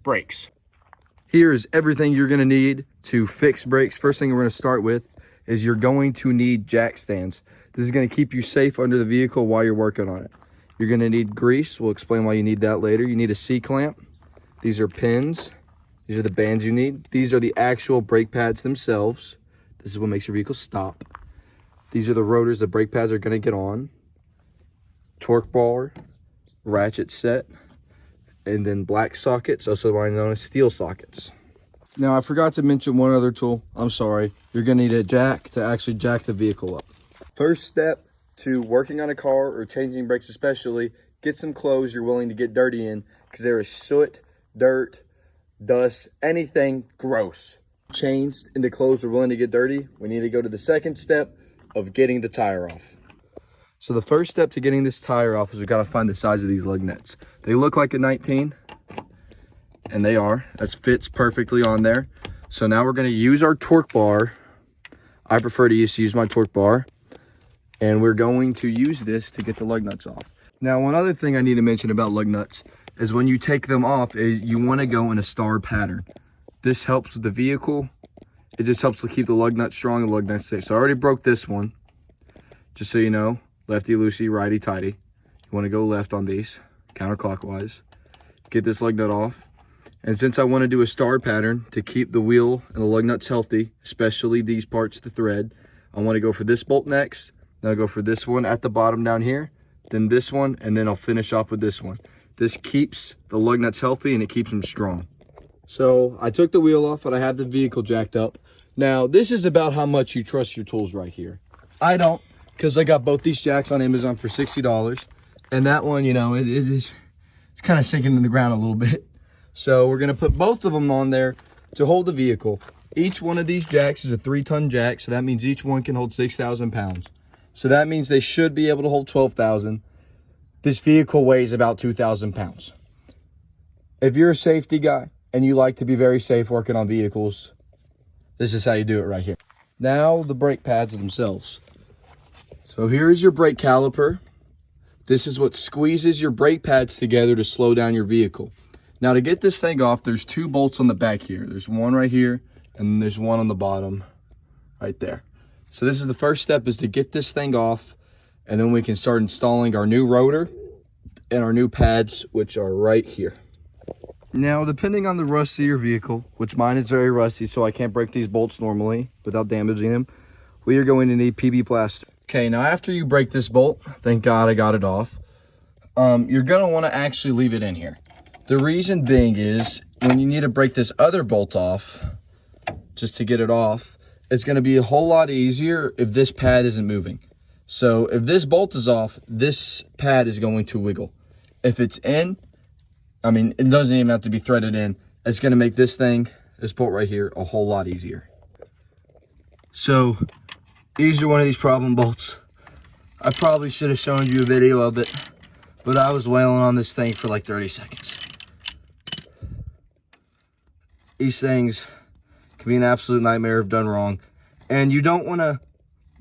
brakes. Here is everything you're gonna need to fix brakes. First thing we're gonna start with is you're going to need jack stands. This is gonna keep you safe under the vehicle while you're working on it. You're gonna need grease. We'll explain why you need that later. You need a C-clamp. These are pins. These are the bands you need. These are the actual brake pads themselves. This is what makes your vehicle stop. These are the rotors the brake pads are gonna get on. Torque bar, ratchet set, and then black sockets, also known as steel sockets. Now, I forgot to mention one other tool. I'm sorry. You're gonna need a jack to actually jack the vehicle up. First step to working on a car or changing brakes especially, get some clothes you're willing to get dirty in, because there is soot, dirt, dust, anything gross. Changed into clothes we're willing to get dirty, we need to go to the second step of getting the tire off. So the first step to getting this tire off is we gotta find the size of these lug nuts. They look like a 19, and they are. That fits perfectly on there. So now we're gonna use our torque bar. I prefer to use my torque bar. And we're going to use this to get the lug nuts off. Now, one other thing I need to mention about lug nuts is when you take them off, is you wanna go in a star pattern. This helps with the vehicle. It just helps to keep the lug nut strong and the lug nut safe. So I already broke this one, just so you know. Lefty loosey, righty tighty. You want to go left on these, counterclockwise. Get this lug nut off. And since I want to do a star pattern to keep the wheel and the lug nuts healthy, especially these parts of the thread, I want to go for this bolt next. Then I'll go for this one at the bottom down here, then this one, and then I'll finish off with this one. This keeps the lug nuts healthy and it keeps them strong. So I took the wheel off, but I have the vehicle jacked up. Now, this is about how much you trust your tools right here. I don't. Because I got both these jacks on Amazon for $60. And that one, you know, it's kind of sinking in the ground a little bit. So we're going to put both of them on there to hold the vehicle. Each one of these jacks is a 3-ton jack. So that means each one can hold 6,000 pounds. So that means they should be able to hold 12,000. This vehicle weighs about 2,000 pounds. If you're a safety guy and you like to be very safe working on vehicles, this is how you do it right here. Now the brake pads themselves. So here is your brake caliper. This is what squeezes your brake pads together to slow down your vehicle. Now to get this thing off, there's 2 bolts on the back here. There's one right here, and then there's one on the bottom right there. So this is the first step, is to get this thing off, and then we can start installing our new rotor and our new pads, which are right here. Now, depending on the rust of your vehicle, which mine is very rusty, so I can't break these bolts normally without damaging them, we are going to need PB plaster. Okay, now after you break this bolt, thank God I got it off, you're gonna wanna actually leave it in here. The reason being is, when you need to break this other bolt off, just to get it off, it's gonna be a whole lot easier if this pad isn't moving. So if this bolt is off, this pad is going to wiggle. If it's in, I mean, it doesn't even have to be threaded in. It's gonna make this thing, this bolt right here, a whole lot easier. So, these are one of these problem bolts. I probably should have shown you a video of it, but I was wailing on this thing for like 30 seconds. These things can be an absolute nightmare if done wrong. And you don't want to,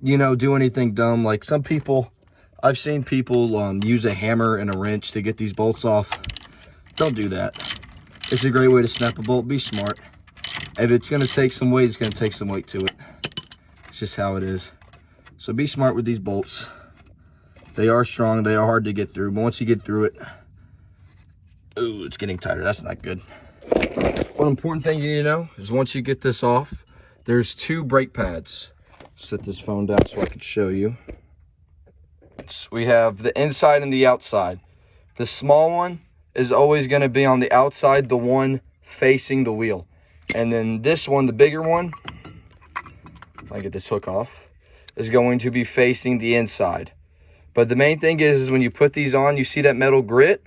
you know, do anything dumb. Like some people, I've seen people use a hammer and a wrench to get these bolts off. Don't do that. It's a great way to snap a bolt. Be smart. If it's going to take some weight, it's going to take some weight to it. It's just how it is. So be smart with these bolts. They are strong. They are hard to get through. But once you get through it, ooh, it's getting tighter. That's not good. One important thing you need to know is once you get this off, there's 2 brake pads. Set this phone down so I can show you. We have the inside and the outside. The small one is always going to be on the outside, the one facing the wheel. And then this one, the bigger one, if I get this hook off, is going to be facing the inside. But the main thing is when you put these on, you see that metal grit?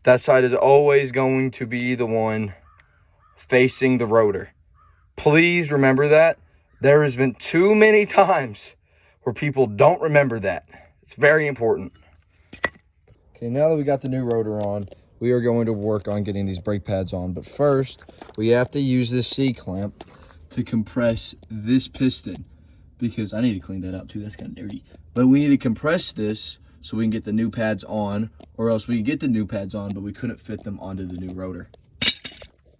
That side is always going to be the one facing the rotor. Please remember that. There has been too many times where people don't remember that. It's very important. Okay, now that we got the new rotor on, we are going to work on getting these brake pads on. But first, we have to use this C-clamp to compress this piston, because I need to clean that out too. That's kind of dirty. But we need to compress this so we can get the new pads on, or else we can get the new pads on, but we couldn't fit them onto the new rotor.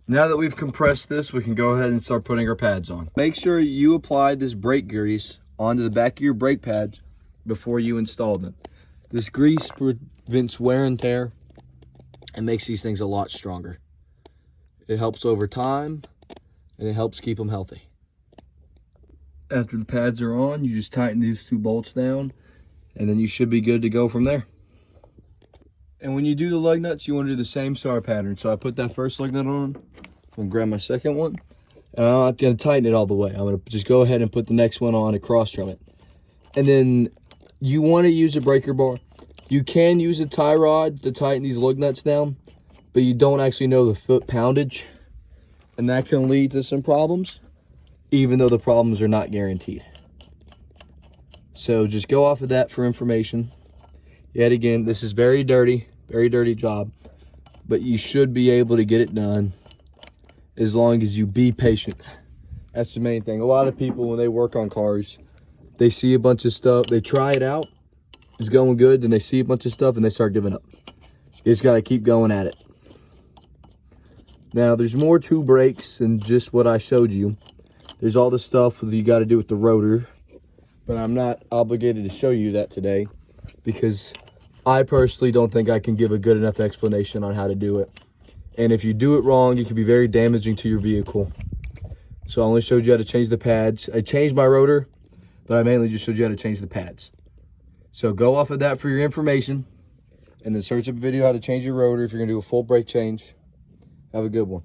Now that we've compressed this, we can go ahead and start putting our pads on. Make sure you apply this brake grease onto the back of your brake pads before you install them. This grease prevents wear and tear and makes these things a lot stronger. It helps over time and it helps keep them healthy. After the pads are on, you just tighten these 2 bolts down and then you should be good to go from there. And when you do the lug nuts, you want to do the same star pattern. So I put that first lug nut on. I'm going to grab my second one. And I'm not going to tighten it all the way. I'm going to just go ahead and put the next one on across from it. And then you want to use a breaker bar. You can use a tie rod to tighten these lug nuts down, but you don't actually know the foot poundage. And that can lead to some problems, even though the problems are not guaranteed. So just go off of that for information. Yet again, this is very dirty job, but you should be able to get it done as long as you be patient. That's the main thing. A lot of people, when they work on cars, they see a bunch of stuff, they try it out, it's going good, then they see a bunch of stuff and they start giving up. You just got to keep going at it. Now, there's more to brakes than just what I showed you. There's all the stuff that you got to do with the rotor, but I'm not obligated to show you that today because I personally don't think I can give a good enough explanation on how to do it. And if you do it wrong, it can be very damaging to your vehicle. So I only showed you how to change the pads. I changed my rotor, but I mainly just showed you how to change the pads. So go off of that for your information, and then search up a video how to change your rotor if you're gonna do a full brake change. Have a good one.